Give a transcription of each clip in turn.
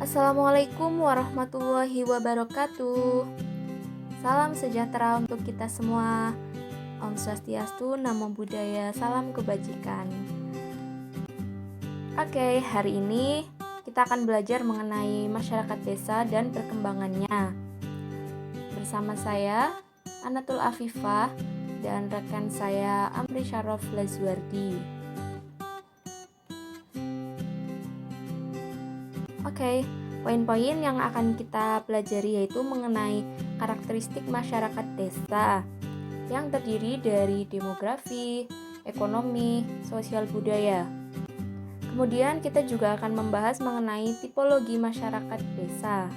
Assalamualaikum warahmatullahi wabarakatuh. Salam sejahtera untuk kita semua. Om Swastiastu, Namo Buddhaya, salam kebajikan. Oke, hari ini kita akan belajar mengenai masyarakat desa dan perkembangannya. Bersama saya, Anatul Afifah, dan rekan saya Amri Syarof Lazwardi. Oke, poin-poin yang akan kita pelajari yaitu mengenai karakteristik masyarakat desa yang terdiri dari demografi, ekonomi, sosial budaya. Kemudian kita juga akan membahas mengenai tipologi masyarakat desa.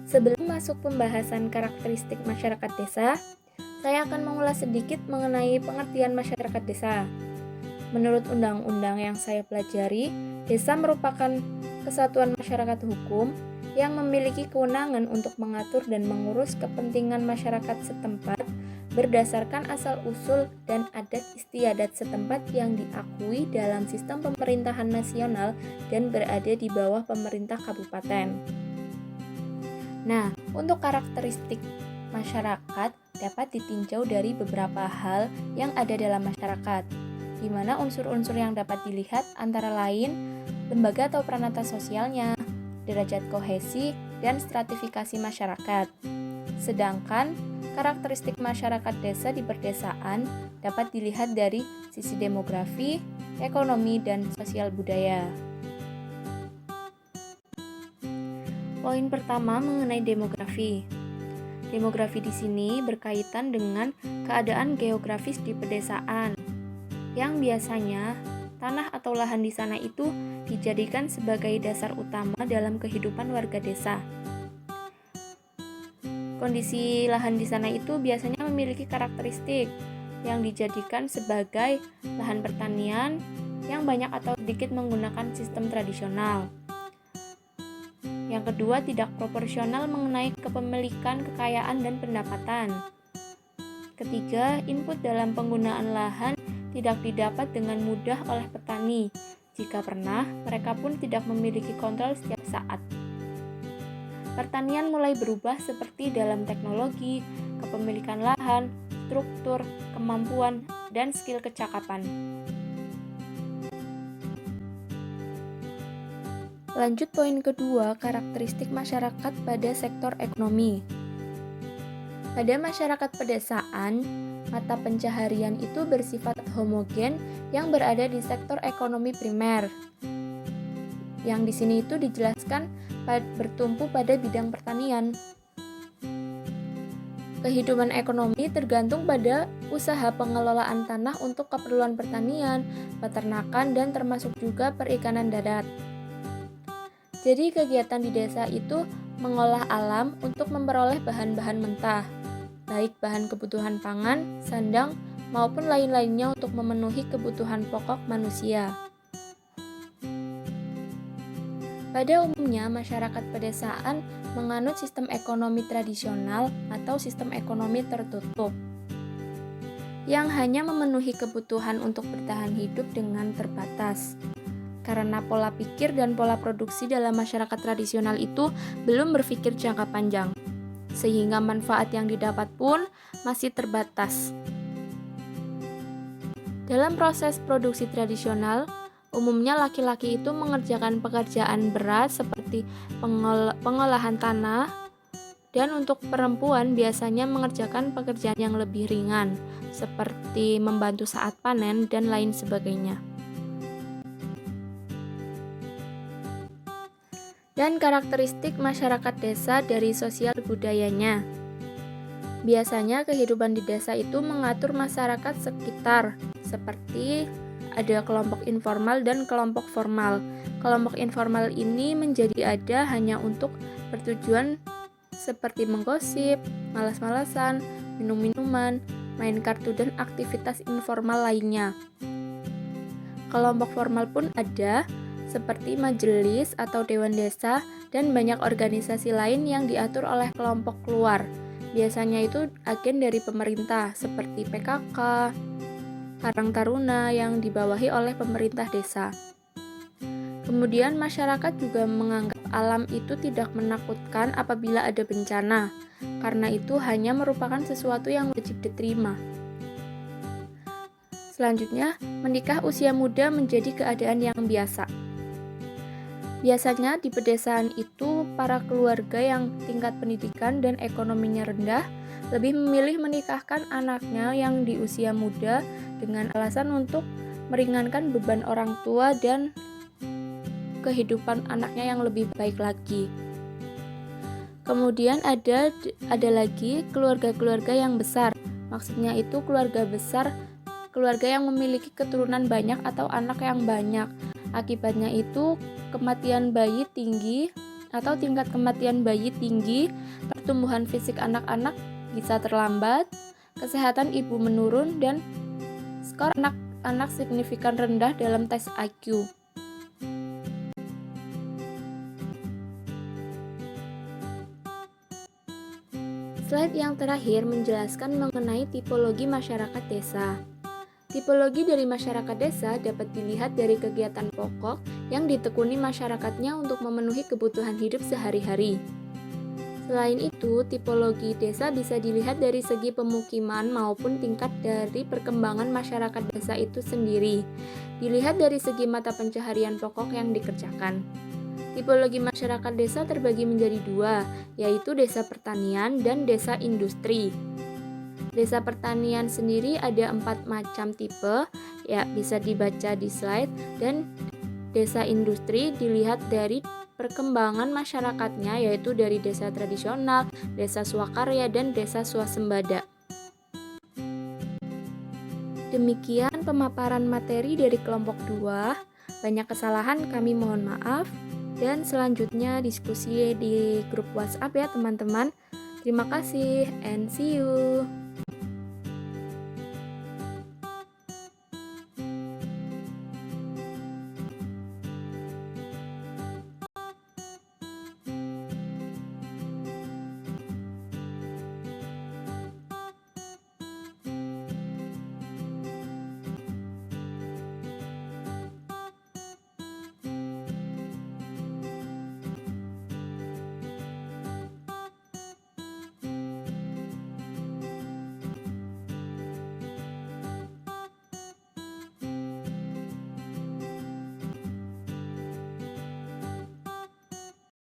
Sebelum masuk pembahasan karakteristik masyarakat desa, saya akan mengulas sedikit mengenai pengertian masyarakat desa. Menurut undang-undang yang saya pelajari, desa merupakan kesatuan masyarakat hukum yang memiliki kewenangan untuk mengatur dan mengurus kepentingan masyarakat setempat berdasarkan asal-usul dan adat istiadat setempat yang diakui dalam sistem pemerintahan nasional dan berada di bawah pemerintah kabupaten. Nah, untuk karakteristik masyarakat dapat ditinjau dari beberapa hal yang ada dalam masyarakat, di mana unsur-unsur yang dapat dilihat antara lain lembaga atau peranata sosialnya, derajat kohesi, dan stratifikasi masyarakat. Sedangkan karakteristik masyarakat desa di perdesaan dapat dilihat dari sisi demografi, ekonomi, dan sosial budaya. Poin pertama mengenai demografi. Demografi di sini berkaitan dengan keadaan geografis di pedesaan, yang biasanya tanah atau lahan di sana itu dijadikan sebagai dasar utama dalam kehidupan warga desa. Kondisi lahan di sana itu biasanya memiliki karakteristik yang dijadikan sebagai lahan pertanian yang banyak atau sedikit menggunakan sistem tradisional. Yang kedua, tidak proporsional mengenai kepemilikan, kekayaan, dan pendapatan. Ketiga, input dalam penggunaan lahan tidak didapat dengan mudah oleh petani. Jika pernah, mereka pun tidak memiliki kontrol setiap saat. Pertanian mulai berubah seperti dalam teknologi, kepemilikan lahan, struktur, kemampuan, dan skill kecakapan. Lanjut poin kedua, karakteristik masyarakat pada sektor ekonomi. Pada masyarakat pedesaan, mata pencaharian itu bersifat homogen yang berada di sektor ekonomi primer. Yang di sini itu dijelaskan bertumpu pada bidang pertanian. Kehidupan ekonomi tergantung pada usaha pengelolaan tanah untuk keperluan pertanian, peternakan, dan termasuk juga perikanan darat. Jadi kegiatan di desa itu mengolah alam untuk memperoleh bahan-bahan mentah, baik bahan kebutuhan pangan, sandang, maupun lain-lainnya untuk memenuhi kebutuhan pokok manusia. Pada umumnya, masyarakat pedesaan menganut sistem ekonomi tradisional atau sistem ekonomi tertutup, yang hanya memenuhi kebutuhan untuk bertahan hidup dengan terbatas. Karena pola pikir dan pola produksi dalam masyarakat tradisional itu belum berpikir jangka panjang, sehingga manfaat yang didapat pun masih terbatas. Dalam proses produksi tradisional, umumnya laki-laki itu mengerjakan pekerjaan berat seperti pengolahan tanah, dan untuk perempuan biasanya mengerjakan pekerjaan yang lebih ringan, seperti membantu saat panen dan lain sebagainya. Dan karakteristik masyarakat desa dari sosial budayanya. Biasanya kehidupan di desa itu mengatur masyarakat sekitar, seperti ada kelompok informal dan kelompok formal. Kelompok informal ini menjadi ada hanya untuk bertujuan seperti menggosip, malas-malasan, minum-minuman, main kartu, dan aktivitas informal lainnya. Kelompok formal pun ada, seperti majelis atau dewan desa, dan banyak organisasi lain yang diatur oleh kelompok luar. Biasanya itu agen dari pemerintah, seperti PKK, Karang Taruna yang dibawahi oleh pemerintah desa. Kemudian masyarakat juga menganggap alam itu tidak menakutkan apabila ada bencana, karena itu hanya merupakan sesuatu yang wajib diterima. Selanjutnya, menikah usia muda menjadi keadaan yang biasa. Biasanya di pedesaan itu para keluarga yang tingkat pendidikan dan ekonominya rendah lebih memilih menikahkan anaknya yang di usia muda dengan alasan untuk meringankan beban orang tua dan kehidupan anaknya yang lebih baik lagi. Kemudian ada lagi keluarga-keluarga yang besar. Maksudnya itu keluarga besar, keluarga yang memiliki keturunan banyak atau anak yang banyak. Akibatnya itu kematian bayi tinggi atau tingkat kematian bayi tinggi, pertumbuhan fisik anak-anak bisa terlambat, kesehatan ibu menurun, dan skor anak-anak signifikan rendah dalam tes IQ. Slide yang terakhir menjelaskan mengenai tipologi masyarakat desa. Tipologi dari masyarakat desa dapat dilihat dari kegiatan pokok yang ditekuni masyarakatnya untuk memenuhi kebutuhan hidup sehari-hari. Selain itu, tipologi desa bisa dilihat dari segi pemukiman maupun tingkat dari perkembangan masyarakat desa itu sendiri. Dilihat dari segi mata pencaharian pokok yang dikerjakan. Tipologi masyarakat desa terbagi menjadi dua, yaitu desa pertanian dan desa industri. Desa pertanian sendiri ada 4 macam tipe, ya bisa dibaca di slide, dan desa industri dilihat dari perkembangan masyarakatnya, yaitu dari desa tradisional, desa swakarya, dan desa swasembada. Demikian pemaparan materi dari kelompok 2. Banyak kesalahan kami mohon maaf. Dan selanjutnya diskusi di grup WhatsApp ya teman-teman. Terima kasih and see you.